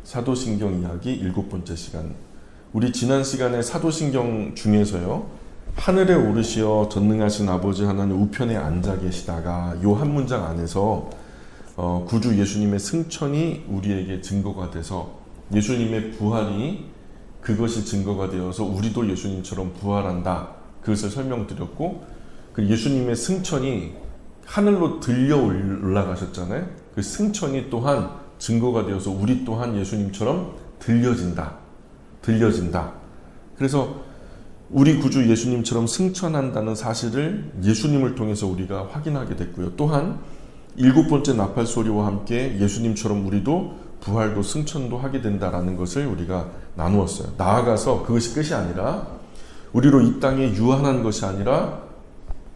사도신경 이야기 7번째 시간. 우리 지난 시간에 사도신경 중에서요, 하늘에 오르시어 전능하신 아버지 하나님 우편에 앉아 계시다가 요 한 문장 안에서 구주 예수님의 승천이 우리에게 증거가 돼서 예수님의 부활이 그것이 증거가 되어서 우리도 예수님처럼 부활한다, 그것을 설명드렸고, 그 예수님의 승천이 하늘로 들려 올라가셨잖아요. 그 승천이 또한 증거가 되어서 우리 또한 예수님처럼 들려진다. 그래서 우리 구주 예수님처럼 승천한다는 사실을 예수님을 통해서 우리가 확인하게 됐고요. 또한 7번째 나팔 소리와 함께 예수님처럼 우리도 부활도 승천도 하게 된다라는 것을 우리가 나누었어요. 나아가서 그것이 끝이 아니라 우리로 이 땅에 유한한 것이 아니라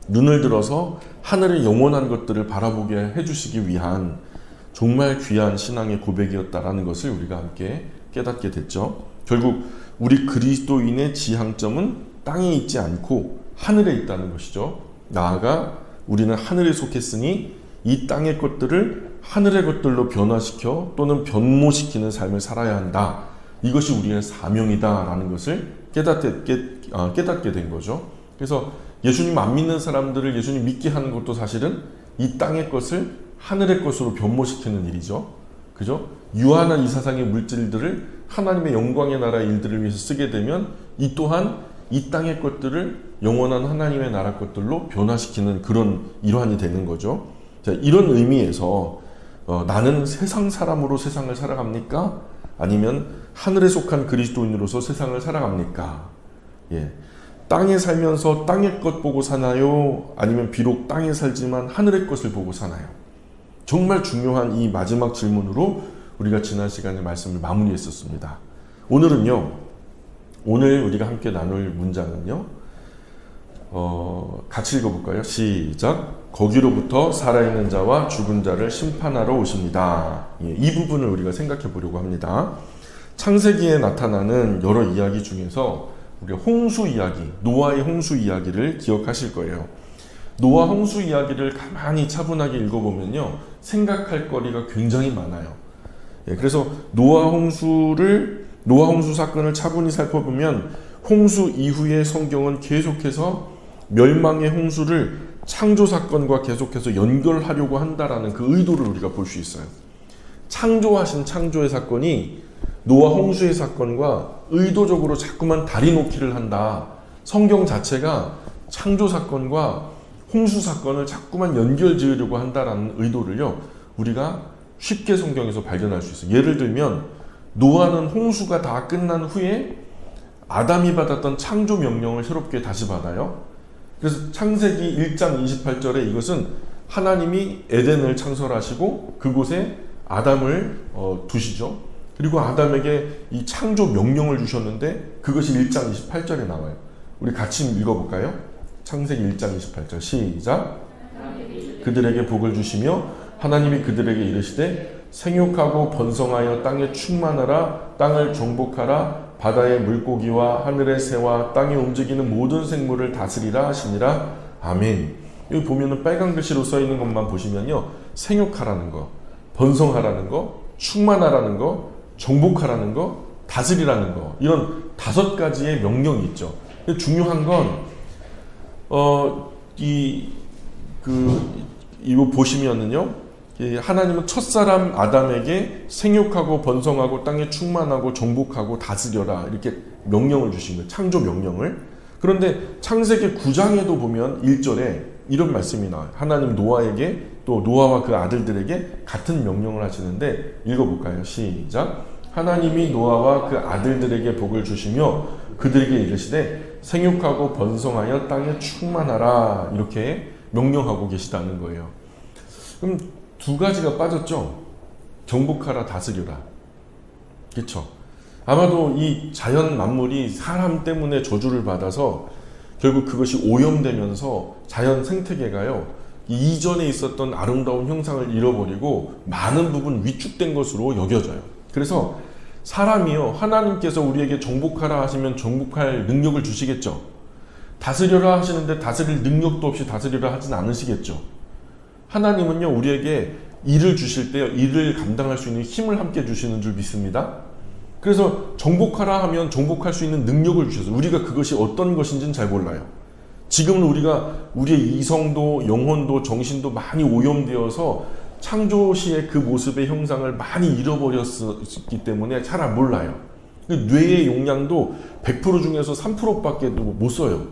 눈을 들어서 하늘의 영원한 것들을 바라보게 해주시기 위한 정말 귀한 신앙의 고백이었다라는 것을 우리가 함께 깨닫게 됐죠. 결국 우리 그리스도인의 지향점은 땅에 있지 않고 하늘에 있다는 것이죠. 나아가 우리는 하늘에 속했으니 이 땅의 것들을 하늘의 것들로 변화시켜 또는 변모시키는 삶을 살아야 한다. 이것이 우리의 사명이다라는 것을 깨닫게 된 거죠. 그래서 예수님 안 믿는 사람들을 예수님 믿게 하는 것도 사실은 이 땅의 것을 하늘의 것으로 변모시키는 일이죠. 그죠? 유한한 이 세상의 물질들을 하나님의 영광의 나라 일들을 위해서 쓰게 되면 이 또한 이 땅의 것들을 영원한 하나님의 나라 것들로 변화시키는 그런 일환이 되는 거죠. 자, 이런 의미에서 나는 세상 사람으로 세상을 살아갑니까? 아니면 하늘에 속한 그리스도인으로서 세상을 살아갑니까? 예. 땅에 살면서 땅의 것 보고 사나요? 아니면 비록 땅에 살지만 하늘의 것을 보고 사나요? 정말 중요한 이 마지막 질문으로 우리가 지난 시간에 말씀을 마무리했었습니다. 오늘 우리가 함께 나눌 문장은요, 같이 읽어볼까요? 시작. 거기로부터 살아있는 자와 죽은 자를 심판하러 오십니다. 예, 이 부분을 우리가 생각해 보려고 합니다. 창세기에 나타나는 여러 이야기 중에서 우리가 홍수 이야기, 노아의 홍수 이야기를 기억하실 거예요. 노아 홍수 이야기를 가만히 차분하게 읽어보면요, 생각할 거리가 굉장히 많아요. 예, 그래서 노아 홍수 사건을 차분히 살펴보면 홍수 이후의 성경은 계속해서 멸망의 홍수를 창조 사건과 계속해서 연결하려고 한다라는 그 의도를 우리가 볼 수 있어요. 창조하신 창조의 사건이 노아 홍수의 사건과 의도적으로 자꾸만 다리 놓기를 한다. 성경 자체가 창조 사건과 홍수 사건을 자꾸만 연결 지으려고 한다라는 의도를요, 우리가 쉽게 성경에서 발견할 수 있어요. 예를 들면 노아는 홍수가 다 끝난 후에 아담이 받았던 창조 명령을 새롭게 다시 받아요. 그래서 창세기 1장 28절에 이것은 하나님이 에덴을 창설하시고 그곳에 아담을 두시죠. 그리고 아담에게 이 창조 명령을 주셨는데 그것이 1장 28절에 나와요. 우리 같이 읽어볼까요? 창세기 1장 28절 시작. 그들에게 복을 주시며 하나님이 그들에게 이르시되 생육하고 번성하여 땅에 충만하라, 땅을 정복하라, 바다의 물고기와 하늘의 새와 땅에 움직이는 모든 생물을 다스리라 하시니라. 아멘. 여기 보면은 빨간 글씨로 써 있는 것만 보시면요, 생육하라는 거, 번성하라는 거, 충만하라는 거, 정복하라는 거, 다스리라는 거, 이런 5가지의 명령이 있죠. 중요한 건 이거 보시면은요, 하나님은 첫사람 아담에게 생육하고 번성하고 땅에 충만하고 정복하고 다스려라, 이렇게 명령을 주신 거예요. 창조 명령을. 그런데 창세기 9장에도 보면 1절에 이런 말씀이 나와요. 하나님 노아에게, 또 노아와 그 아들들에게 같은 명령을 하시는데 읽어볼까요? 시작. 하나님이 노아와 그 아들들에게 복을 주시며 그들에게 이르시되 생육하고 번성하여 땅에 충만하라, 이렇게 명령하고 계시다는 거예요. 그럼 2가지가 빠졌죠. 정복하라, 다스려라. 그렇죠? 아마도 이 자연 만물이 사람 때문에 저주를 받아서 결국 그것이 오염되면서 자연 생태계가요, 이전에 있었던 아름다운 형상을 잃어버리고 많은 부분 위축된 것으로 여겨져요. 그래서 사람이요, 하나님께서 우리에게 정복하라 하시면 정복할 능력을 주시겠죠. 다스려라 하시는데 다스릴 능력도 없이 다스리라 하진 않으시겠죠. 하나님은요, 우리에게 일을 주실 때 일을 감당할 수 있는 힘을 함께 주시는 줄 믿습니다. 그래서 정복하라 하면 정복할 수 있는 능력을 주셔서 우리가 그것이 어떤 것인지는 잘 몰라요. 지금은 우리가 우리의 이성도 영혼도 정신도 많이 오염되어서 창조시의 그 모습의 형상을 많이 잃어버렸기 때문에 잘 몰라요. 뇌의 용량도 100% 중에서 3%밖에 못 써요.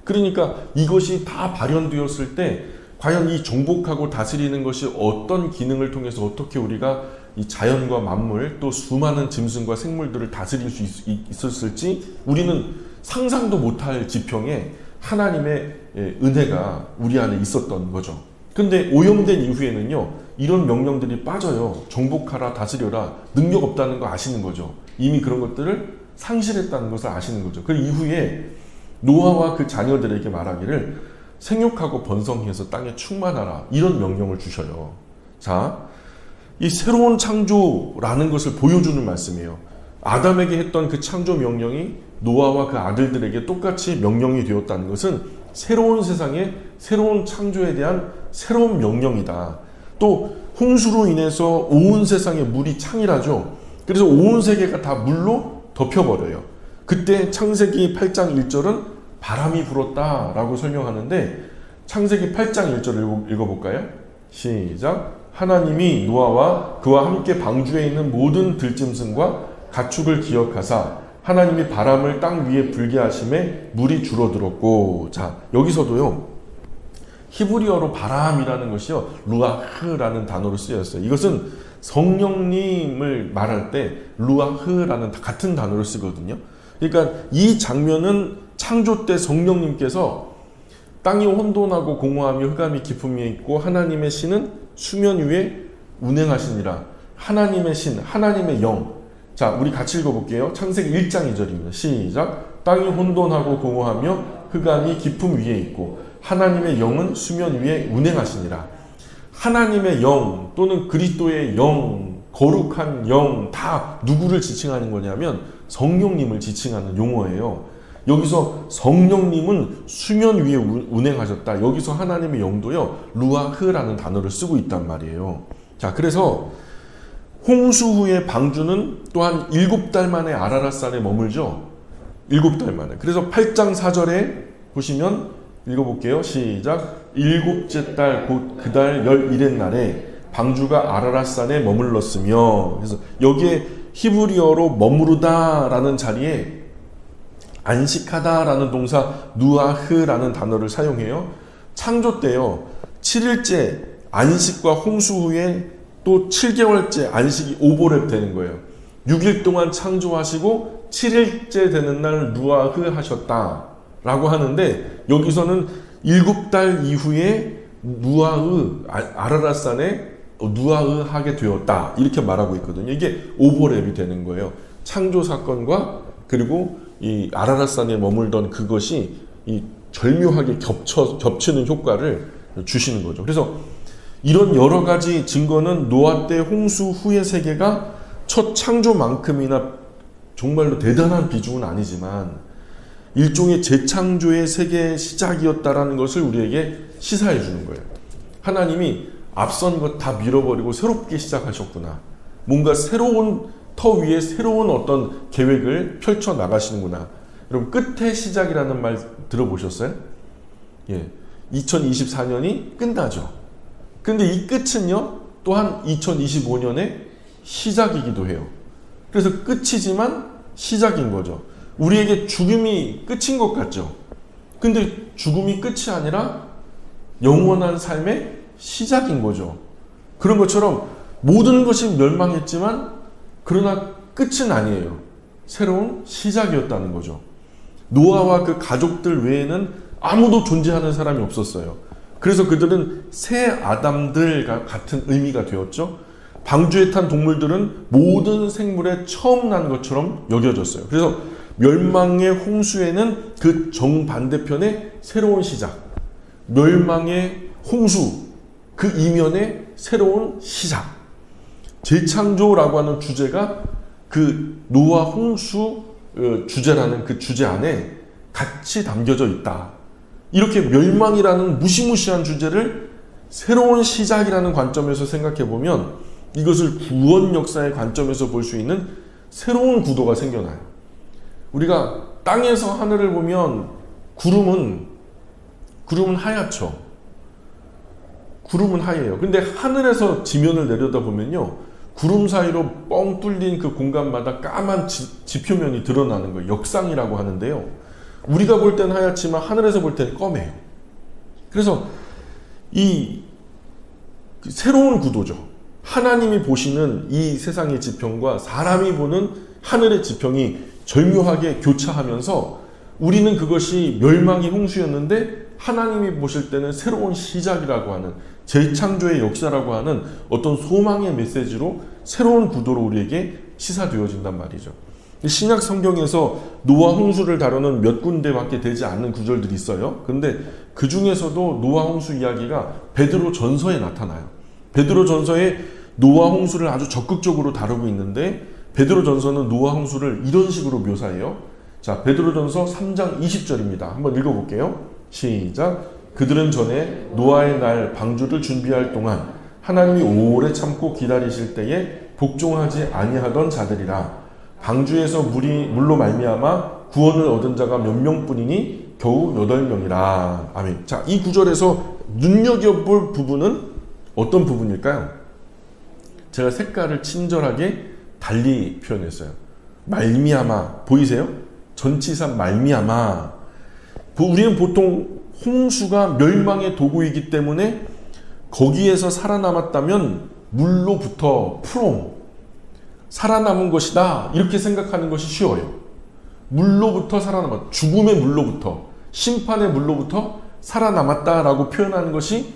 그러니까 이것이 다 발현되었을 때 과연 이 정복하고 다스리는 것이 어떤 기능을 통해서 어떻게 우리가 이 자연과 만물 또 수많은 짐승과 생물들을 다스릴 수 있었을지 우리는 상상도 못할 지평에 하나님의 은혜가 우리 안에 있었던 거죠. 근데 오염된 이후에는요, 이런 명령들이 빠져요. 정복하라, 다스려라, 능력 없다는 거 아시는 거죠. 이미 그런 것들을 상실했다는 것을 아시는 거죠. 그 이후에 노아와 그 자녀들에게 말하기를 생육하고 번성해서 땅에 충만하라, 이런 명령을 주셔요. 자, 이 새로운 창조라는 것을 보여주는 말씀이에요. 아담에게 했던 그 창조 명령이 노아와 그 아들들에게 똑같이 명령이 되었다는 것은 새로운 세상에 새로운 창조에 대한 새로운 명령이다. 또 홍수로 인해서 온 세상에 물이 창이라죠. 그래서 온 세계가 다 물로 덮여버려요. 그때 창세기 8장 1절은 바람이 불었다라고 설명하는데 창세기 8장 1절을 읽어볼까요? 시작. 하나님이 노아와 그와 함께 방주에 있는 모든 들짐승과 가축을 기억하사 하나님이 바람을 땅 위에 불게 하심에 물이 줄어들었고. 자, 여기서도요, 히브리어로 바람이라는 것이요, 루아흐라는 단어로 쓰였어요. 이것은 성령님을 말할 때 루아흐라는 같은 단어를 쓰거든요. 그러니까 이 장면은 창조 때 성령님께서 땅이 혼돈하고 공허하며 흑암이 깊음 위에 있고 하나님의 신은 수면 위에 운행하시니라. 하나님의 신, 하나님의 영. 자, 우리 같이 읽어볼게요. 창세기 1장 2절입니다. 시작. 땅이 혼돈하고 공허하며 흑암이 깊음 위에 있고 하나님의 영은 수면 위에 운행하시니라. 하나님의 영 또는 그리스도의 영, 거룩한 영, 다 누구를 지칭하는 거냐면 성령님을 지칭하는 용어예요. 여기서 성령님은 수면 위에 운행하셨다. 여기서 하나님의 영도요, 루아흐라는 단어를 쓰고 있단 말이에요. 자, 그래서 홍수 후에 방주는 또한 7달 만에 아라랏산에 머물죠. 7달 만에. 그래서 8장 4절에 보시면 읽어볼게요. 시작. 7째 달 곧 그 달 11의 날에 방주가 아라랏산에 머물렀으며. 그래서 여기에 히브리어로 머무르다라는 자리에 안식하다라는 동사 누아흐라는 단어를 사용해요. 창조 때요, 7일째 안식과 홍수 후에 또 7개월째 안식이 오버랩 되는 거예요. 6일 동안 창조하시고 7일째 되는 날 누아흐 하셨다라고 하는데 여기서는 7달 이후에 누아흐, 아라랏산에 누아흐 하게 되었다, 이렇게 말하고 있거든요. 이게 오버랩이 되는 거예요. 창조 사건과 그리고 이 아라랏산에 머물던 그것이 이 절묘하게 겹치는 효과를 주시는 거죠. 그래서 이런 여러 가지 증거는 노아 때 홍수 후의 세계가 첫 창조만큼이나 정말로 대단한 비중은 아니지만 일종의 재창조의 세계의 시작이었다라는 것을 우리에게 시사해 주는 거예요. 하나님이 앞선 것 다 밀어버리고 새롭게 시작하셨구나. 뭔가 새로운 터 위에 새로운 어떤 계획을 펼쳐 나가시는구나. 여러분, 끝의 시작이라는 말 들어보셨어요? 예, 2024년이 끝나죠. 근데 이 끝은요, 또한 2025년의 시작이기도 해요. 그래서 끝이지만 시작인 거죠. 우리에게 죽음이 끝인 것 같죠. 근데 죽음이 끝이 아니라 영원한 삶의 시작인 거죠. 그런 것처럼 모든 것이 멸망했지만 그러나 끝은 아니에요. 새로운 시작이었다는 거죠. 노아와 그 가족들 외에는 아무도 존재하는 사람이 없었어요. 그래서 그들은 새 아담들과 같은 의미가 되었죠. 방주에 탄 동물들은 모든 생물에 처음 난 것처럼 여겨졌어요. 그래서 멸망의 홍수에는 그 정반대편의 새로운 시작, 멸망의 홍수 그 이면의 새로운 시작, 재창조라고 하는 주제가 그 노아 홍수 주제라는 그 주제 안에 같이 담겨져 있다. 이렇게 멸망이라는 무시무시한 주제를 새로운 시작이라는 관점에서 생각해 보면 이것을 구원 역사의 관점에서 볼 수 있는 새로운 구도가 생겨나요. 우리가 땅에서 하늘을 보면 구름은 하얗죠. 구름은 하얘요. 근데 하늘에서 지면을 내려다보면요, 구름 사이로 뻥 뚫린 그 공간마다 까만 지표면이 드러나는 거예요. 역상이라고 하는데요. 우리가 볼 때는 하얗지만 하늘에서 볼 때는 검해요. 그래서 이 새로운 구도죠. 하나님이 보시는 이 세상의 지평과 사람이 보는 하늘의 지평이 절묘하게 교차하면서 우리는 그것이 멸망의 홍수였는데 하나님이 보실 때는 새로운 시작이라고 하는, 재창조의 역사라고 하는 어떤 소망의 메시지로 새로운 구도로 우리에게 시사되어진단 말이죠. 신약 성경에서 노아 홍수를 다루는 몇 군데밖에 되지 않는 구절들이 있어요. 그런데 그 중에서도 노아 홍수 이야기가 베드로 전서에 나타나요. 베드로 전서에 노아 홍수를 아주 적극적으로 다루고 있는데, 베드로 전서는 노아 홍수를 이런 식으로 묘사해요. 자, 베드로 전서 3장 20절입니다. 한번 읽어볼게요. 시작. 그들은 전에 노아의 날 방주를 준비할 동안 하나님이 오래 참고 기다리실 때에 복종하지 아니하던 자들이라. 방주에서 물로 말미암아 구원을 얻은 자가 몇 명뿐이니 겨우 8명이라. 아멘. 자, 이 구절에서 눈여겨볼 부분은 어떤 부분일까요? 제가 색깔을 친절하게 달리 표현했어요. 말미암아. 보이세요? 전치사 말미암아. 우리는 보통 홍수가 멸망의 도구이기 때문에 거기에서 살아남았다면 물로부터 살아남은 것이다, 이렇게 생각하는 것이 쉬워요. 물로부터 살아남았다. 죽음의 물로부터, 심판의 물로부터 살아남았다라고 표현하는 것이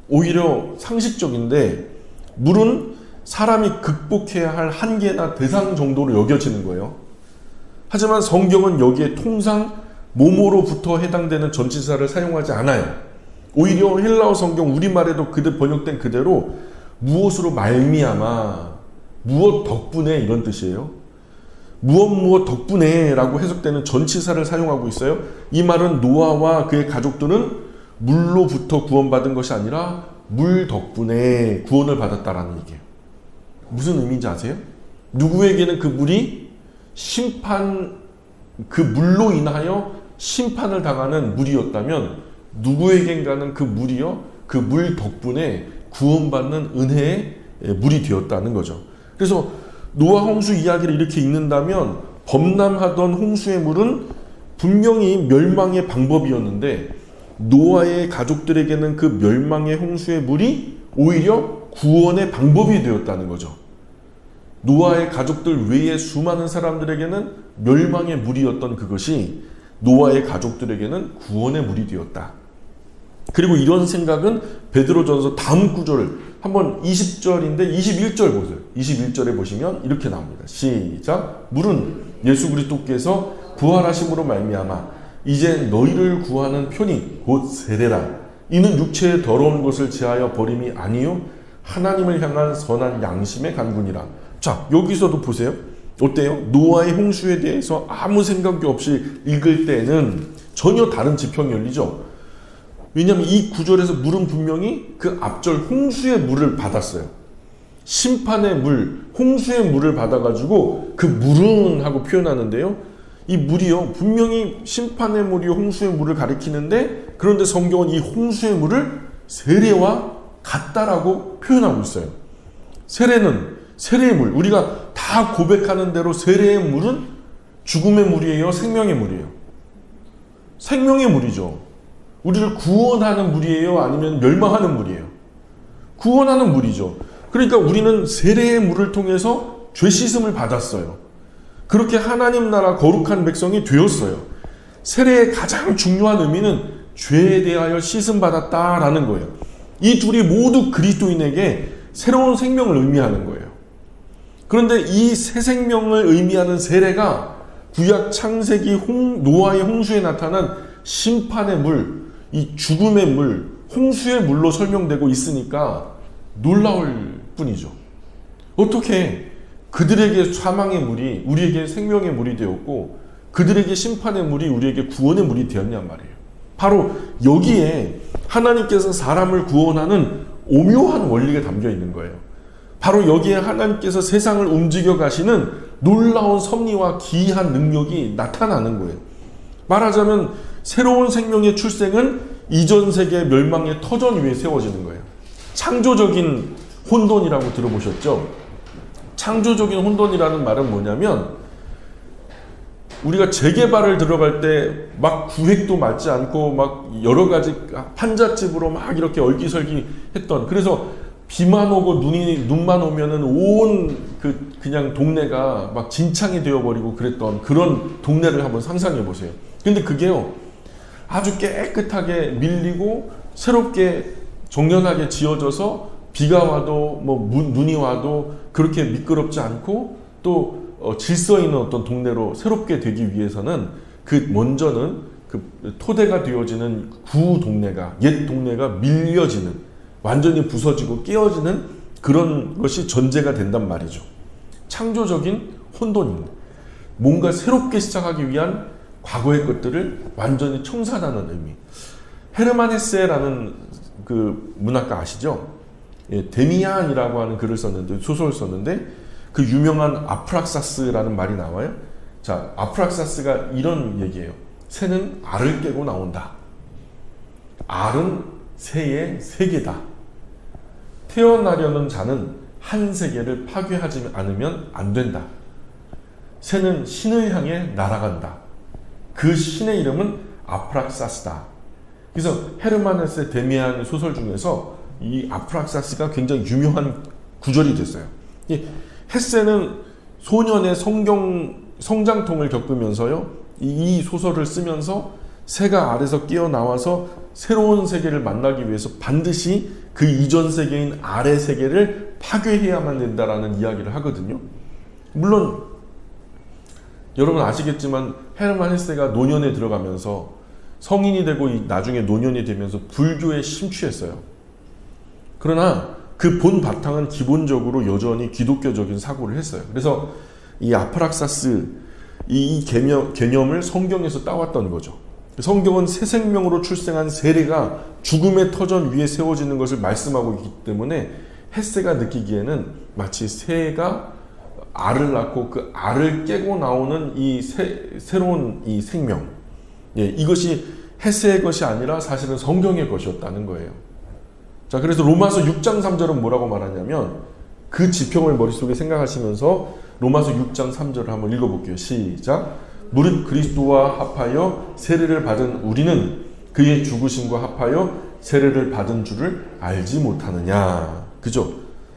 오히려 상식적인데, 물은 사람이 극복해야 할 한계나 대상 정도로 여겨지는 거예요. 하지만 성경은 여기에 통상 뭐뭐로부터 해당되는 전치사를 사용하지 않아요. 오히려 헬라어 성경 우리말에도 번역된 그대로 무엇으로 말미암아, 무엇 덕분에, 이런 뜻이에요. 무엇 덕분에 라고 해석되는 전치사를 사용하고 있어요. 이 말은 노아와 그의 가족들은 물로부터 구원받은 것이 아니라 물 덕분에 구원을 받았다라는 얘기예요. 무슨 의미인지 아세요? 누구에게는 그 물이 그 물로 인하여 심판을 당하는 물이었다면, 누구에겐가는 그 물이요, 그 물 덕분에 구원받는 은혜의 물이 되었다는 거죠. 그래서 노아 홍수 이야기를 이렇게 읽는다면, 범람하던 홍수의 물은 분명히 멸망의 방법이었는데, 노아의 가족들에게는 그 멸망의 홍수의 물이 오히려 구원의 방법이 되었다는 거죠. 노아의 가족들 외에 수많은 사람들에게는 멸망의 물이었던 그것이 노아의 가족들에게는 구원의 물이 되었다. 그리고 이런 생각은 베드로전서 다음 구절, 한번 20절인데 21절 보세요. 21절에 보시면 이렇게 나옵니다. 시작. 물은 예수 그리스도께서 부활하심으로 말미암아 이제 너희를 구하는 편이 곧 세례라. 이는 육체의 더러운 것을 제하여 버림이 아니요 하나님을 향한 선한 양심의 간구니라. 자, 여기서도 보세요. 어때요? 노아의 홍수에 대해서 아무 생각이 없이 읽을 때는 전혀 다른 지평이 열리죠. 왜냐하면 이 구절에서 물은 분명히 그 앞절 홍수의 물을 받았어요. 심판의 물, 홍수의 물을 받아가지고 그 물은 하고 표현하는데요. 이 물이요, 분명히 심판의 물이요 홍수의 물을 가리키는데, 그런데 성경은 이 홍수의 물을 세례와 같다라고 표현하고 있어요. 세례는 세례의 물, 우리가 다 고백하는 대로 세례의 물은 죽음의 물이에요, 생명의 물이에요? 생명의 물이죠. 우리를 구원하는 물이에요, 아니면 멸망하는 물이에요? 구원하는 물이죠. 그러니까 우리는 세례의 물을 통해서 죄 씻음을 받았어요. 그렇게 하나님 나라 거룩한 백성이 되었어요. 세례의 가장 중요한 의미는 죄에 대하여 씻음 받았다라는 거예요. 이 둘이 모두 그리스도인에게 새로운 생명을 의미하는 거예요. 그런데 이 새 생명을 의미하는 세례가 구약 창세기 노아의 홍수에 나타난 심판의 물, 이 죽음의 물, 홍수의 물로 설명되고 있으니까 놀라울 뿐이죠. 어떻게 그들에게 사망의 물이 우리에게 생명의 물이 되었고, 그들에게 심판의 물이 우리에게 구원의 물이 되었냔 말이에요. 바로 여기에 하나님께서 사람을 구원하는 오묘한 원리가 담겨 있는 거예요. 바로 여기에 하나님께서 세상을 움직여 가시는 놀라운 섭리와 기이한 능력이 나타나는 거예요. 말하자면 새로운 생명의 출생은 이전 세계 멸망의 터전 위에 세워지는 거예요. 창조적인 혼돈이라고 들어보셨죠? 창조적인 혼돈이라는 말은 뭐냐면 우리가 재개발을 들어갈 때 막 구획도 맞지 않고 막 여러 가지 판잣집으로 막 이렇게 얼기설기 했던, 그래서 비만 오고 눈만 오면은 온 그냥 동네가 막 진창이 되어버리고 그랬던 그런 동네를 한번 상상해 보세요. 근데 그게요, 아주 깨끗하게 밀리고 새롭게 정연하게 지어져서 비가 와도 눈이 와도 그렇게 미끄럽지 않고 또 질서 있는 어떤 동네로 새롭게 되기 위해서는 먼저는 토대가 되어지는 구 동네가, 옛 동네가 밀려지는, 완전히 부서지고 깨어지는 그런 것이 전제가 된단 말이죠. 창조적인 혼돈입니다. 뭔가 새롭게 시작하기 위한 과거의 것들을 완전히 청산하는 의미. 헤르만 헤세라는 그 문학가 아시죠? 예, 데미안이라고 하는 글을 썼는데, 소설을 썼는데 그 유명한 아프락사스라는 말이 나와요. 자, 아프락사스가 이런 얘기예요. 새는 알을 깨고 나온다. 알은 새의 세계다. 태어나려는 자는 한 세계를 파괴하지 않으면 안 된다. 새는 신을 향해 날아간다. 그 신의 이름은 아프락사스다. 그래서 헤르만 헤세 데미안 소설 중에서 이 아프락사스가 굉장히 유명한 구절이 됐어요. 이 헤세는 소년의 성장통을 겪으면서요, 이 소설을 쓰면서 새가 알에서 깨어나와서 새로운 세계를 만나기 위해서 반드시 그 이전 세계인 알의 세계를 파괴해야만 된다라는 이야기를 하거든요. 물론 여러분 아시겠지만 헤르만 헤세가 노년에 들어가면서 성인이 되고 나중에 노년이 되면서 불교에 심취했어요. 그러나 그 본 바탕은 기본적으로 여전히 기독교적인 사고를 했어요. 그래서 이 아프락사스 이 개념을 성경에서 따왔던 거죠. 성경은 새 생명으로 출생한 세례가 죽음의 터전 위에 세워지는 것을 말씀하고 있기 때문에 헤세가 느끼기에는 마치 새가 알을 낳고 그 알을 깨고 나오는 이 새로운 이 생명, 예, 이것이 헤세의 것이 아니라 사실은 성경의 것이었다는 거예요. 자, 그래서 로마서 6장 3절은 뭐라고 말하냐면, 그 지평을 머릿속에 생각하시면서 로마서 6장 3절을 한번 읽어볼게요. 시작. 무릇 그리스도와 합하여 세례를 받은 우리는 그의 죽으심과 합하여 세례를 받은 줄을 알지 못하느냐. 그죠?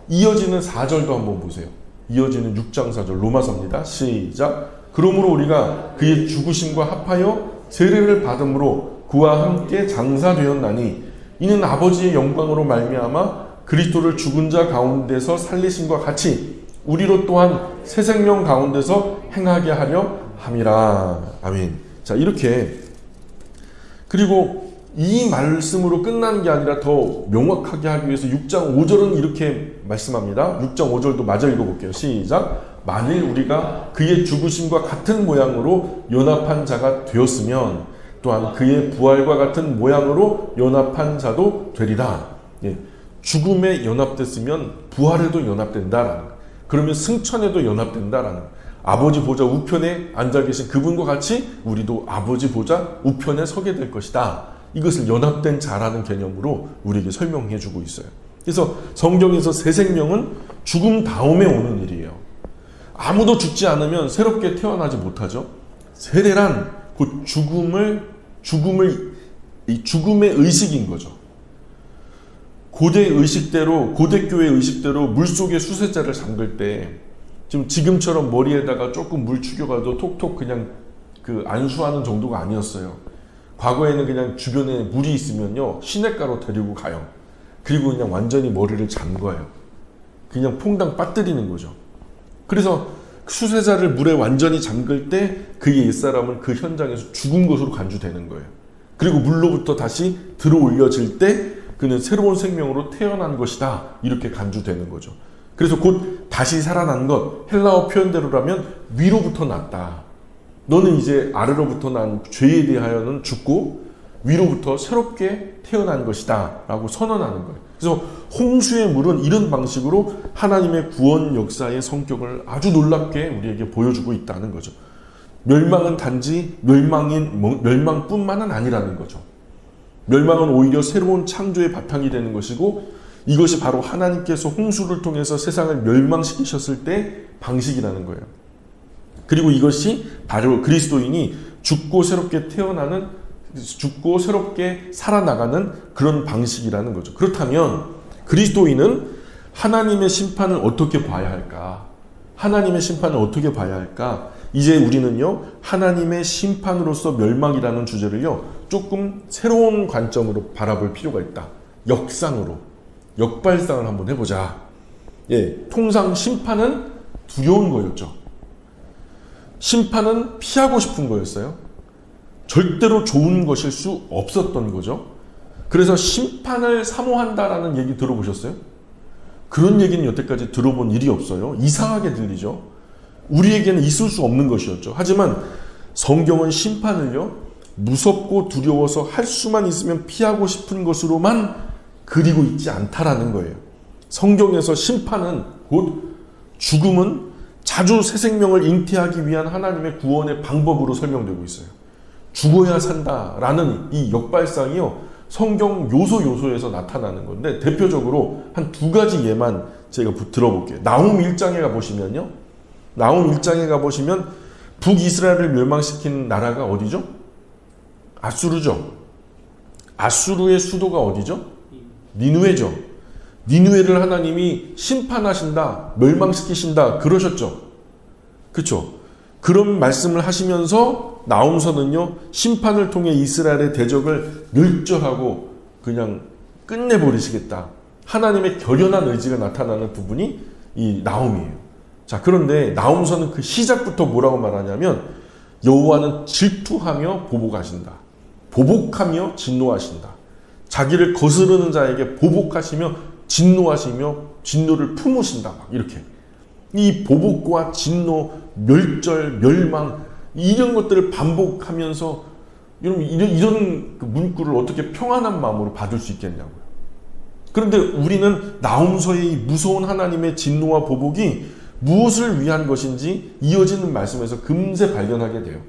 이어지는 4절도 한번 보세요. 이어지는 6장 4절 로마서입니다. 시작. 그러므로 우리가 그의 죽으심과 합하여 세례를 받음으로 그와 함께 장사되었나니 이는 아버지의 영광으로 말미암아 그리스도를 죽은 자 가운데서 살리심과 같이 우리로 또한 새 생명 가운데서 행하게 하려 함이라. 아멘. 자, 이렇게, 그리고 이 말씀으로 끝나는 게 아니라 더 명확하게 하기 위해서 6장 5절은 이렇게 말씀합니다. 6장 5절도 마저 읽어볼게요. 시작. 만일 우리가 그의 죽으심과 같은 모양으로 연합한 자가 되었으면 또한 그의 부활과 같은 모양으로 연합한 자도 되리라. 예, 죽음에 연합됐으면 부활에도 연합된다라는 거. 그러면 승천에도 연합된다라는 거. 아버지 보좌 우편에 앉아 계신 그분과 같이 우리도 아버지 보좌 우편에 서게 될 것이다. 이것을 연합된 자라는 개념으로 우리에게 설명해 주고 있어요. 그래서 성경에서 새 생명은 죽음 다음에 오는 일이에요. 아무도 죽지 않으면 새롭게 태어나지 못하죠. 세례란 곧 죽음의 의식인 거죠. 고대 의식대로, 고대교회 의식대로 물속에 수세자를 잠글 때 지금처럼 머리에다가 조금 물 축여가도 톡톡 그냥 안수하는 정도가 아니었어요. 과거에는 그냥 주변에 물이 있으면요, 시냇가로 데리고 가요. 그리고 그냥 완전히 머리를 잠궈요. 그냥 퐁당 빠뜨리는 거죠. 그래서 수세자를 물에 완전히 잠글 때 그의 옛사람은 그 현장에서 죽은 것으로 간주되는 거예요. 그리고 물로부터 다시 들어 올려질 때 그는 새로운 생명으로 태어난 것이다. 이렇게 간주되는 거죠. 그래서 곧 다시 살아난 것, 헬라어 표현대로라면 위로부터 났다. 너는 이제 아래로부터 난 죄에 대하여는 죽고 위로부터 새롭게 태어난 것이다 라고 선언하는 거예요. 그래서 홍수의 물은 이런 방식으로 하나님의 구원 역사의 성격을 아주 놀랍게 우리에게 보여주고 있다는 거죠. 멸망은 단지 멸망뿐만은 아니라는 거죠. 멸망은 오히려 새로운 창조의 바탕이 되는 것이고, 이것이 바로 하나님께서 홍수를 통해서 세상을 멸망시키셨을 때 방식이라는 거예요. 그리고 이것이 바로 그리스도인이 죽고 새롭게 살아나가는 그런 방식이라는 거죠. 그렇다면 그리스도인은 하나님의 심판을 어떻게 봐야 할까? 하나님의 심판을 어떻게 봐야 할까? 이제 우리는요, 하나님의 심판으로서 멸망이라는 주제를요, 조금 새로운 관점으로 바라볼 필요가 있다. 역발상을 한번 해보자. 통상 심판은 두려운 거였죠. 심판은 피하고 싶은 거였어요. 절대로 좋은 것일 수 없었던 거죠. 그래서 심판을 사모한다라는 얘기 들어보셨어요? 그런 얘기는 여태까지 들어본 일이 없어요. 이상하게 들리죠. 우리에게는 있을 수 없는 것이었죠. 하지만 성경은 심판을요, 무섭고 두려워서 할 수만 있으면 피하고 싶은 것으로만 그리고 있지 않다라는 거예요. 성경에서 심판은, 곧 죽음은 자주 새 생명을 잉태하기 위한 하나님의 구원의 방법으로 설명되고 있어요. 죽어야 산다라는 이 역발상이요, 성경 요소에서 나타나는 건데, 대표적으로 한 두 가지 예만 제가 들어볼게요. 나훔 1장에 가보시면요, 나훔 1장에 가보시면 북이스라엘을 멸망시킨 나라가 어디죠? 아수르죠. 아수르의 수도가 어디죠? 니느웨죠. 니느웨를 하나님이 심판하신다, 멸망시키신다 그러셨죠. 그렇죠? 그런 말씀을 하시면서 나훔서는요, 심판을 통해 이스라엘의 대적을 멸절하고 그냥 끝내버리시겠다, 하나님의 결연한 의지가 나타나는 부분이 이 나훔이에요. 자, 그런데 나훔서는 그 시작부터 뭐라고 말하냐면, 여호와는 질투하며 보복하신다, 보복하며 진노하신다, 자기를 거스르는 자에게 보복하시며 진노하시며 진노를 품으신다, 막 이렇게. 이 보복과 진노, 멸절, 멸망, 이런 것들을 반복하면서, 여러분, 이런 문구를 어떻게 평안한 마음으로 받을 수 있겠냐고요. 그런데 우리는 나훔서의 이 무서운 하나님의 진노와 보복이 무엇을 위한 것인지 이어지는 말씀에서 금세 발견하게 돼요.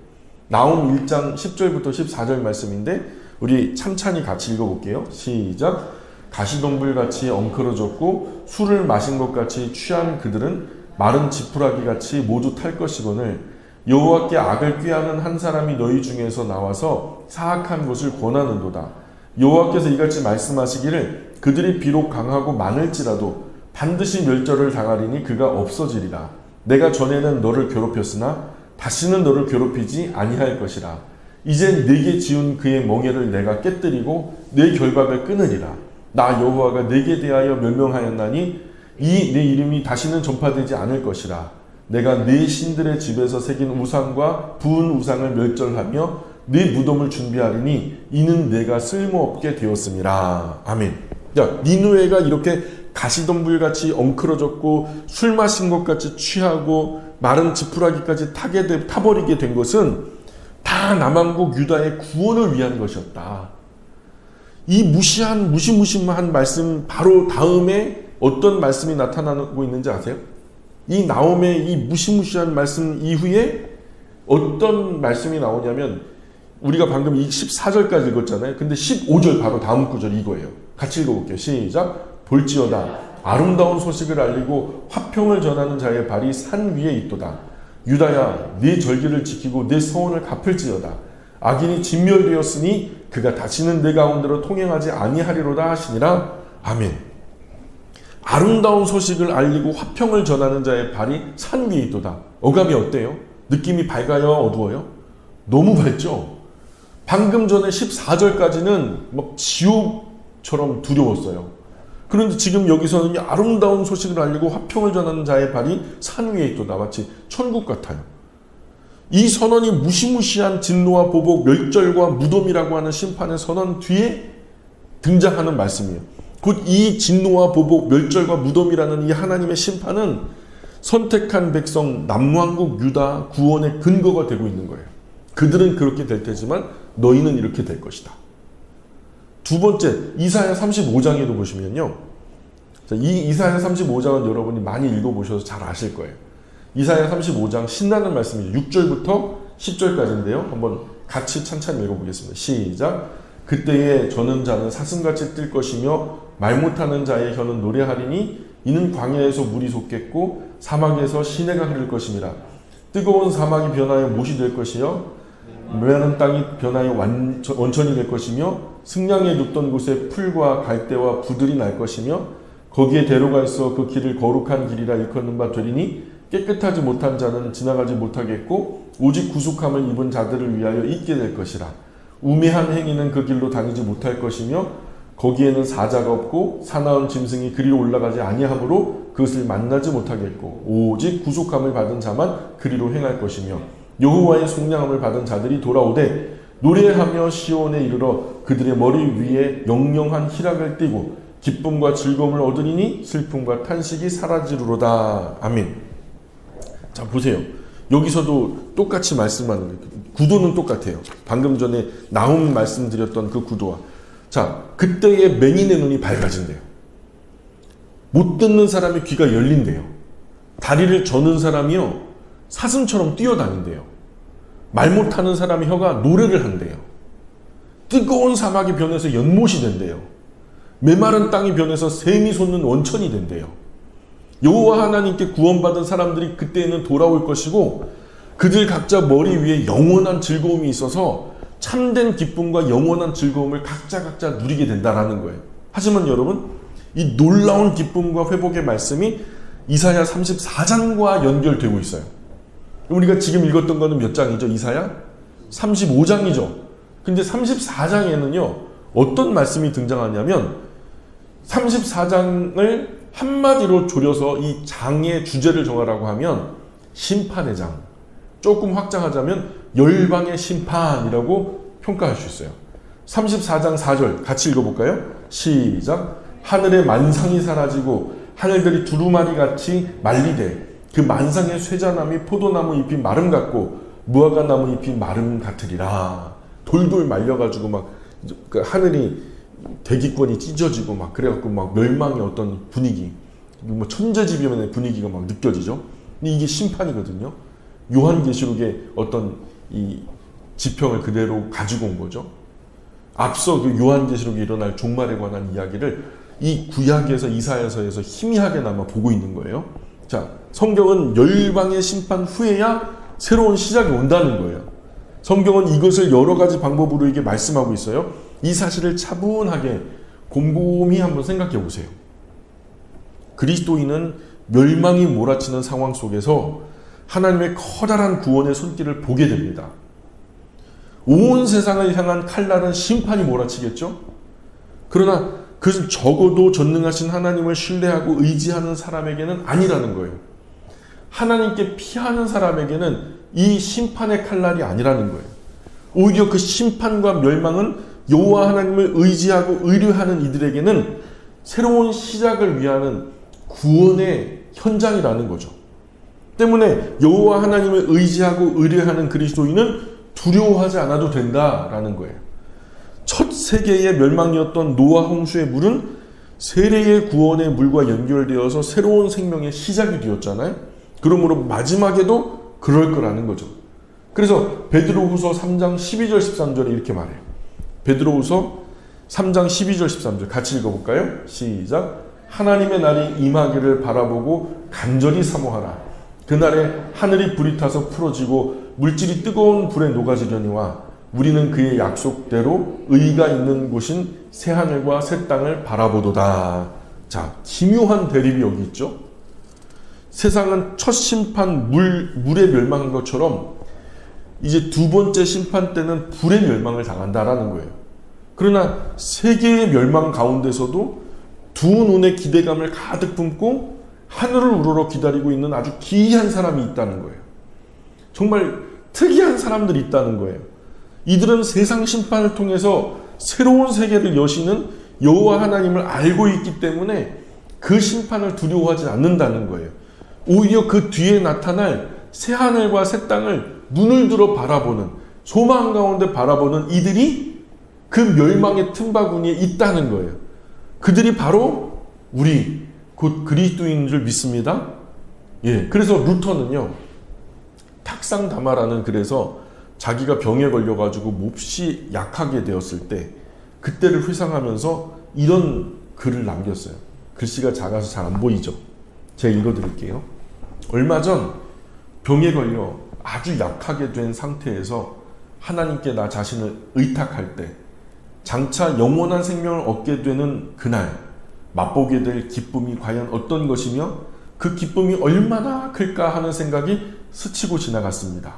나훔 1장 10절부터 14절 말씀인데, 우리 찬찬히 같이 읽어볼게요. 시작. 가시덤불같이 엉클어졌고 술을 마신 것 같이 취한 그들은 마른 지푸라기 같이 모두 탈 것이거늘, 여호와께 악을 꾀하는 한 사람이 너희 중에서 나와서 사악한 것을 권하는도다. 여호와께서 이같이 말씀하시기를, 그들이 비록 강하고 많을지라도 반드시 멸절을 당하리니 그가 없어지리라. 내가 전에는 너를 괴롭혔으나 다시는 너를 괴롭히지 아니할 것이라. 이젠 네게 지은 그의 멍에를 내가 깨뜨리고 내 결박을 끊으리라. 나 여호와가 네게 대하여 멸명하였나니 이 내 이름이 다시는 전파되지 않을 것이라. 내가 네 신들의 집에서 새긴 우상과 부은 우상을 멸절하며 네 무덤을 준비하리니 이는 내가 쓸모없게 되었음이라. 아멘. 자, 니느웨가 이렇게 가시덤불같이 엉클어졌고 술 마신 것 같이 취하고 마른 지푸라기까지 타버리게 된 것은 다 남왕국 유다의 구원을 위한 것이었다. 이 무시무시한 말씀 바로 다음에 어떤 말씀이 나타나고 있는지 아세요? 이 나홈의 이 무시무시한 말씀 이후에 어떤 말씀이 나오냐면, 우리가 방금 이 14절까지 읽었잖아요. 근데 15절 바로 다음 구절 이거예요. 같이 읽어볼게요. 시작. 볼지어다 아름다운 소식을 알리고 화평을 전하는 자의 발이 산 위에 있도다. 유다야, 네 절기를 지키고 네 서원을 갚을지어다. 악인이 진멸되었으니 그가 다시는 내 가운데로 통행하지 아니하리로다 하시니라. 아멘. 아름다운 소식을 알리고 화평을 전하는 자의 발이 산 위에 있도다. 어감이 어때요? 느낌이 밝아요? 어두워요? 너무 밝죠? 방금 전에 14절까지는 막 지옥처럼 두려웠어요. 그런데 지금 여기서는 아름다운 소식을 알리고 화평을 전하는 자의 발이 산 위에 있도다. 마치 천국 같아요. 이 선언이 무시무시한 진노와 보복, 멸절과 무덤이라고 하는 심판의 선언 뒤에 등장하는 말씀이에요. 곧 이 진노와 보복, 멸절과 무덤이라는 이 하나님의 심판은 선택한 백성 남왕국 유다 구원의 근거가 되고 있는 거예요. 그들은 그렇게 될 테지만 너희는 이렇게 될 것이다. 두 번째, 이사야 35장에도 보시면요. 자, 이 이사야 35장은 여러분이 많이 읽어보셔서 잘 아실 거예요. 이사야 35장 신나는 말씀이죠. 6절부터 10절까지인데요. 한번 같이 찬찬히 읽어보겠습니다. 시작. 그때에 저는 자는 사슴같이 뛸 것이며 말 못하는 자의 혀는 노래하리니 이는 광야에서 물이 솟겠고 사막에서 시내가 흐를 것입니다. 뜨거운 사막이 변하여 못이 될 것이요 메마른 땅이 변하여 원천이 될 것이며 승량에 눕던 곳에 풀과 갈대와 부들이 날 것이며 거기에 대로가 있어 그 길을 거룩한 길이라 일컫는 바 되리니 깨끗하지 못한 자는 지나가지 못하겠고 오직 구속함을 입은 자들을 위하여 있게 될 것이라. 우매한 행위는 그 길로 다니지 못할 것이며 거기에는 사자가 없고 사나운 짐승이 그리로 올라가지 아니하므로 그것을 만나지 못하겠고 오직 구속함을 받은 자만 그리로 행할 것이며 여호와의 속량함을 받은 자들이 돌아오되 노래하며 시온에 이르러 그들의 머리 위에 영영한 희락을 띠고 기쁨과 즐거움을 얻으리니 슬픔과 탄식이 사라지리로다. 아멘. 자, 보세요. 여기서도 똑같이 말씀하는 거예요. 구도는 똑같아요. 방금 전에 나움 말씀드렸던 그 구도와. 자, 그때의 맹인의 눈이 밝아진대요. 못 듣는 사람의 귀가 열린대요. 다리를 저는 사람이요 사슴처럼 뛰어다닌대요. 말 못하는 사람의 혀가 노래를 한대요. 뜨거운 사막이 변해서 연못이 된대요. 메마른 땅이 변해서 샘이 솟는 원천이 된대요. 여호와 하나님께 구원받은 사람들이 그때에는 돌아올 것이고 그들 각자 머리 위에 영원한 즐거움이 있어서 참된 기쁨과 영원한 즐거움을 각자 누리게 된다라는 거예요. 하지만 여러분, 이 놀라운 기쁨과 회복의 말씀이 이사야 34장과 연결되고 있어요. 우리가 지금 읽었던 거는 몇 장이죠? 이사야 35장이죠. 근데 34장에는요 어떤 말씀이 등장하냐면 34장을 한마디로 줄여서 이 장의 주제를 정하라고 하면 심판의 장, 조금 확장하자면 열방의 심판이라고 평가할 수 있어요. 34장 4절 같이 읽어볼까요? 시작. 하늘의 만상이 사라지고 하늘들이 두루마리 같이 말리되 그 만상의 쇠자나무 포도나무 잎이 마름 같고 무화과나무 잎이 마름 같으리라. 돌돌 말려가지고 막 그 하늘이 대기권이 찢어지고 막 그래갖고 막 멸망의 어떤 분위기, 뭐 천재지변의 분위기가 막 느껴지죠. 근데 이게 심판이거든요. 요한계시록의 어떤 이 지평을 그대로 가지고 온 거죠. 앞서 그 요한계시록에 일어날 종말에 관한 이야기를 이 구약에서 이사야서에서 희미하게나마 보고 있는 거예요. 자, 성경은 열방의 심판 후에야 새로운 시작이 온다는 거예요. 성경은 이것을 여러 가지 방법으로 이게 말씀하고 있어요. 이 사실을 차분하게 곰곰이 한번 생각해 보세요. 그리스도인은 멸망이 몰아치는 상황 속에서 하나님의 커다란 구원의 손길을 보게 됩니다. 온 세상을 향한 칼날은 심판이 몰아치겠죠? 그러나 그것은 적어도 전능하신 하나님을 신뢰하고 의지하는 사람에게는 아니라는 거예요. 하나님께 피하는 사람에게는 이 심판의 칼날이 아니라는 거예요. 오히려 그 심판과 멸망은 여호와 하나님을 의지하고 의뢰하는 이들에게는 새로운 시작을 위하는 구원의 현장이라는 거죠. 때문에 여호와 하나님을 의지하고 의뢰하는 그리스도인은 두려워하지 않아도 된다라는 거예요. 첫 세계의 멸망이었던 노아 홍수의 물은 세례의 구원의 물과 연결되어서 새로운 생명의 시작이 되었잖아요. 그러므로 마지막에도 그럴 거라는 거죠. 그래서 베드로후서 3장 12절 13절에 이렇게 말해요. 베드로후서 3장 12절 13절 같이 읽어볼까요? 시작. 하나님의 날이 임하기를 바라보고 간절히 사모하라. 그날에 하늘이 불이 타서 풀어지고 물질이 뜨거운 불에 녹아지려니와 우리는 그의 약속대로 의가 있는 곳인 새하늘과 새 땅을 바라보도다. 자, 기묘한 대립이 여기 있죠. 세상은 첫 심판 물에 멸망한 것처럼 이제 두 번째 심판 때는 불의 멸망을 당한다라는 거예요. 그러나 세계의 멸망 가운데서도 두 눈의 기대감을 가득 품고 하늘을 우러러 기다리고 있는 아주 기이한 사람이 있다는 거예요. 정말 특이한 사람들이 있다는 거예요. 이들은 세상 심판을 통해서 새로운 세계를 여시는 여호와 하나님을 알고 있기 때문에 그 심판을 두려워하지 않는다는 거예요. 오히려 그 뒤에 나타날 새하늘과 새 땅을 눈을 들어 바라보는, 소망 가운데 바라보는 이들이 그 멸망의 틈바구니에 있다는 거예요. 그들이 바로 우리 곧 그리스도인 줄 믿습니다. 예, 그래서 루터는요, 탁상다마라는 그래서 자기가 병에 걸려가지고 몹시 약하게 되었을 때 그때를 회상하면서 이런 글을 남겼어요. 글씨가 작아서 잘 안 보이죠? 제가 읽어드릴게요. 얼마 전 병에 걸려 아주 약하게 된 상태에서 하나님께 나 자신을 의탁할 때 장차 영원한 생명을 얻게 되는 그날 맛보게 될 기쁨이 과연 어떤 것이며 그 기쁨이 얼마나 클까 하는 생각이 스치고 지나갔습니다.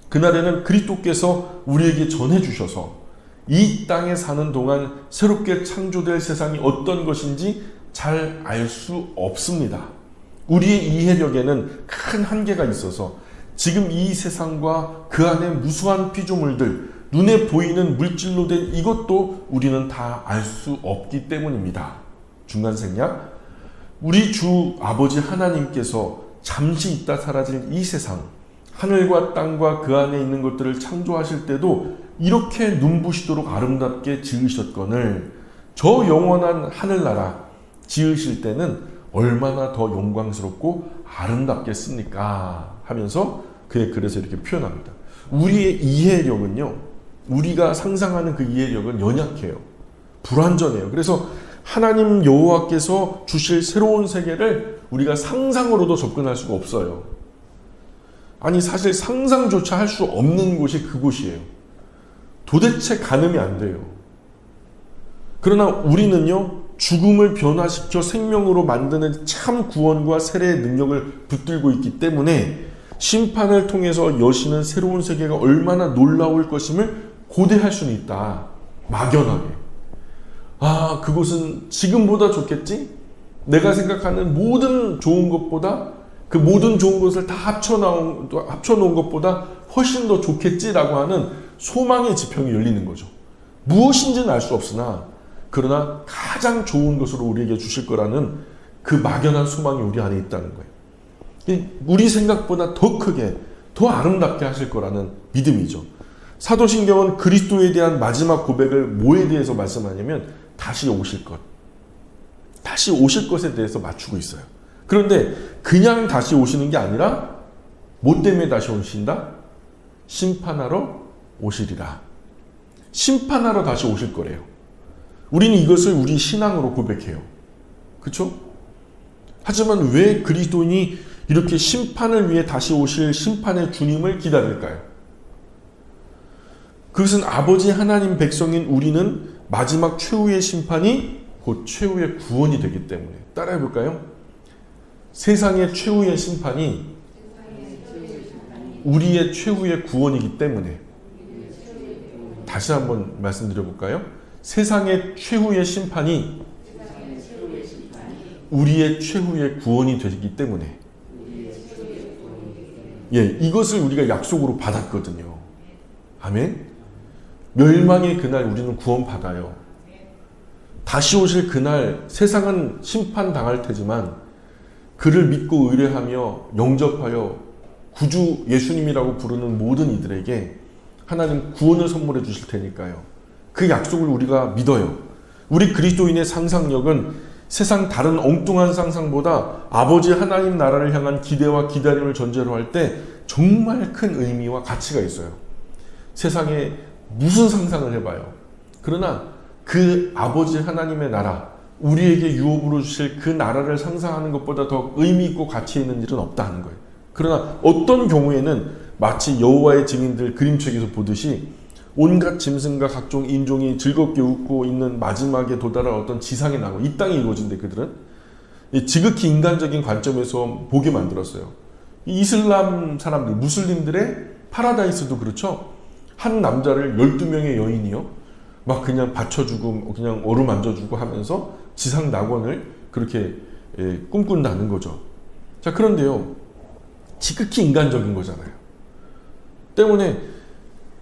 그날에는 그리스도께서 우리에게 전해주셔서 이 땅에 사는 동안 새롭게 창조될 세상이 어떤 것인지 잘 알 수 없습니다. 우리의 이해력에는 큰 한계가 있어서 지금 이 세상과 그 안에 무수한 피조물들, 눈에 보이는 물질로 된 이것도 우리는 다 알 수 없기 때문입니다. 중간 생략. 우리 주 아버지 하나님께서 잠시 있다 사라질 이 세상, 하늘과 땅과 그 안에 있는 것들을 창조하실 때도 이렇게 눈부시도록 아름답게 지으셨거늘 저 영원한 하늘나라 지으실 때는 얼마나 더 영광스럽고 아름답겠습니까? 하면서 그의 글에서 이렇게 표현합니다. 우리의 이해력은요, 우리가 상상하는 그 이해력은 연약해요. 불완전해요. 그래서 하나님 여호와께서 주실 새로운 세계를 우리가 상상으로도 접근할 수가 없어요. 아니 사실 상상조차 할 수 없는 곳이 그곳이에요. 도대체 가늠이 안 돼요. 그러나 우리는요, 죽음을 변화시켜 생명으로 만드는 참 구원과 세례의 능력을 붙들고 있기 때문에 심판을 통해서 여시는 새로운 세계가 얼마나 놀라울 것임을 고대할 수는 있다. 막연하게. 아, 그곳은 지금보다 좋겠지? 내가 생각하는 모든 좋은 것보다, 그 모든 좋은 것을 다 합쳐놓은 것보다 훨씬 더 좋겠지라고 하는 소망의 지평이 열리는 거죠. 무엇인지는 알 수 없으나 그러나 가장 좋은 것으로 우리에게 주실 거라는 그 막연한 소망이 우리 안에 있다는 거예요. 우리 생각보다 더 크게, 더 아름답게 하실 거라는 믿음이죠. 사도신경은 그리스도에 대한 마지막 고백을 뭐에 대해서 말씀하냐면 다시 오실 것. 다시 오실 것에 대해서 맞추고 있어요. 그런데 그냥 다시 오시는 게 아니라 뭐 때문에 다시 오신다? 심판하러 오시리라. 심판하러 다시 오실 거래요. 우리는 이것을 우리 신앙으로 고백해요. 그렇죠? 하지만 왜 그리스도인이 이렇게 심판을 위해 다시 오실 심판의 주님을 기다릴까요? 그것은 아버지 하나님 백성인 우리는 마지막 최후의 심판이 곧 최후의 구원이 되기 때문에. 따라해 볼까요? 세상의 최후의 심판이 우리의 최후의 구원이기 때문에. 다시 한번 말씀드려 볼까요? 세상의 최후의 심판이 우리의 최후의 구원이 되기 때문에. 예, 이것을 우리가 약속으로 받았거든요. 아멘. 멸망의 그날 우리는 구원받아요. 다시 오실 그날 세상은 심판당할 테지만 그를 믿고 의뢰하며 영접하여 구주 예수님이라고 부르는 모든 이들에게 하나님 구원을 선물해 주실 테니까요. 그 약속을 우리가 믿어요. 우리 그리스도인의 상상력은 세상 다른 엉뚱한 상상보다 아버지 하나님 나라를 향한 기대와 기다림을 전제로 할 때 정말 큰 의미와 가치가 있어요. 세상에 무슨 상상을 해봐요. 그러나 그 아버지 하나님의 나라, 우리에게 유업으로 주실 그 나라를 상상하는 것보다 더 의미 있고 가치 있는 일은 없다는 거예요. 그러나 어떤 경우에는 마치 여호와의 증인들 그림책에서 보듯이 온갖 짐승과 각종 인종이 즐겁게 웃고 있는 마지막에 도달할 어떤 지상의 나라, 이 땅에 이루어진대 그들은. 지극히 인간적인 관점에서 보게 만들었어요. 이슬람 사람들, 무슬림들의 파라다이스도 그렇죠. 한 남자를 12명의 여인이요, 막 그냥 받쳐주고 그냥 어루만져주고 하면서 지상 낙원을 그렇게 꿈꾼다는 거죠. 자, 그런데요, 지극히 인간적인 거잖아요. 때문에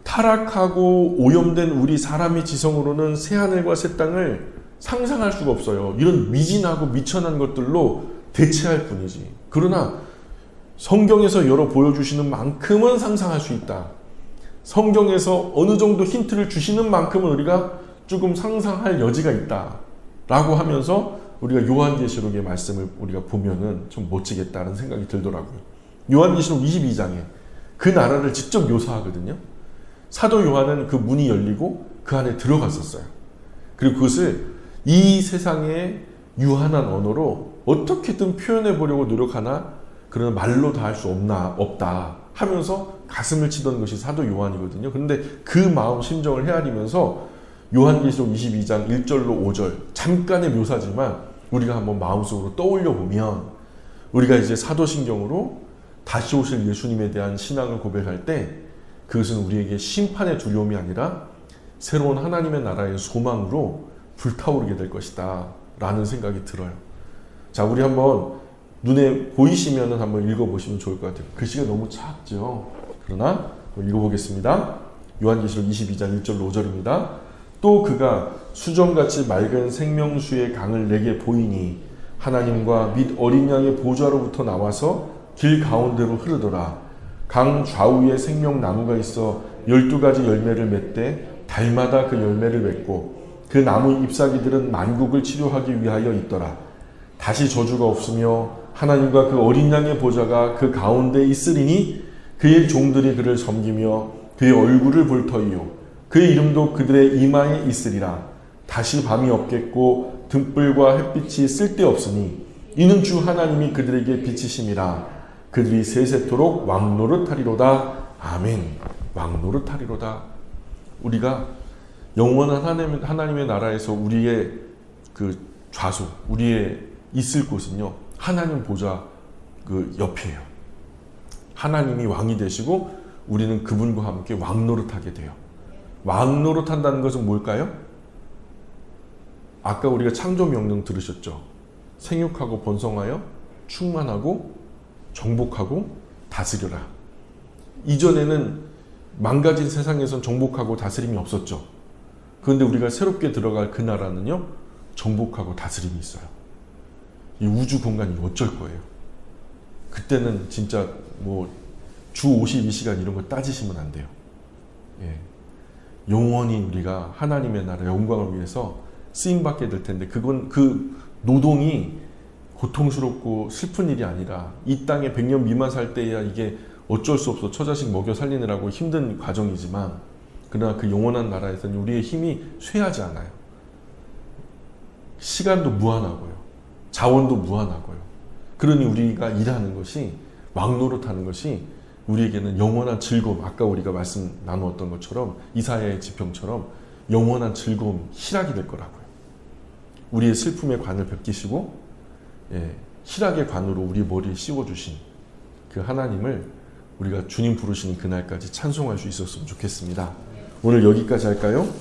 타락하고 오염된 우리 사람의 지성으로는 새하늘과 새 땅을 상상할 수가 없어요. 이런 미진하고 미천한 것들로 대체할 뿐이지. 그러나 성경에서 열어 보여주시는 만큼은 상상할 수 있다. 성경에서 어느 정도 힌트를 주시는 만큼은 우리가 조금 상상할 여지가 있다라고 하면서 우리가 요한계시록의 말씀을 우리가 보면은 좀 멋지겠다는 생각이 들더라고요. 요한계시록 22장에 그 나라를 직접 묘사하거든요. 사도 요한은 그 문이 열리고 그 안에 들어갔었어요. 그리고 그것을 이 세상의 유한한 언어로 어떻게든 표현해 보려고 노력하나 그러나 말로 다 할 수 없다 하면서 가슴을 치던 것이 사도 요한이거든요. 그런데 그 마음 심정을 헤아리면서 요한계시록 22장 1절로 5절 잠깐의 묘사지만 우리가 한번 마음속으로 떠올려 보면 우리가 이제 사도신경으로 다시 오실 예수님에 대한 신앙을 고백할 때 그것은 우리에게 심판의 두려움이 아니라 새로운 하나님의 나라의 소망으로 불타오르게 될 것이다 라는 생각이 들어요. 자, 우리 한번 눈에 보이시면 한번 읽어보시면 좋을 것 같아요. 글씨가 너무 작죠. 그러나 읽어보겠습니다. 요한계시록 22장 1절로 5절입니다. 또 그가 수정같이 맑은 생명수의 강을 내게 보이니 하나님과 및 어린 양의 보좌로부터 나와서 길 가운데로 흐르더라. 강 좌우에 생명나무가 있어 12가지 열매를 맺되 달마다 그 열매를 맺고 그 나무 잎사귀들은 만국을 치료하기 위하여 있더라. 다시 저주가 없으며 하나님과 그 어린 양의 보좌가 그 가운데 있으리니 그의 종들이 그를 섬기며 그의 얼굴을 볼 터이요 그의 이름도 그들의 이마에 있으리라. 다시 밤이 없겠고 등불과 햇빛이 쓸데없으니 이는 주 하나님이 그들에게 빛이심이라. 그들이 세세토록 왕노릇하리로다. 아멘. 왕노릇하리로다. 우리가 영원한 하나님의 나라에서 우리의 그 좌소, 우리의 있을 곳은요, 하나님 보좌 그 옆이에요. 하나님이 왕이 되시고 우리는 그분과 함께 왕노릇하게 돼요. 왕노릇한다는 것은 뭘까요? 아까 우리가 창조 명령 들으셨죠? 생육하고 번성하여 충만하고 정복하고 다스려라. 이전에는 망가진 세상에선 정복하고 다스림이 없었죠. 그런데 우리가 새롭게 들어갈 그 나라는요, 정복하고 다스림이 있어요. 이 우주 공간이 어쩔 거예요. 그때는 진짜 뭐 주 52시간 이런 거 따지시면 안 돼요. 예. 영원히 우리가 하나님의 나라 영광을 위해서 쓰임받게 될 텐데 그건 그 노동이 고통스럽고 슬픈 일이 아니라 이 땅에 100년 미만 살 때야 이게 어쩔 수 없어 처자식 먹여 살리느라고 힘든 과정이지만 그러나 그 영원한 나라에서는 우리의 힘이 쇠하지 않아요. 시간도 무한하고요. 자원도 무한하고요. 그러니 우리가 일하는 것이 왕노릇하는 것이 우리에게는 영원한 즐거움, 아까 우리가 말씀 나누었던 것처럼 이사야의 지평처럼 영원한 즐거움, 희락이 될 거라고요. 우리의 슬픔의 관을 벗기시고 희락의 관으로 우리 머리에 씌워주신 그 하나님을 우리가 주님 부르시는 그날까지 찬송할 수 있었으면 좋겠습니다. 오늘 여기까지 할까요?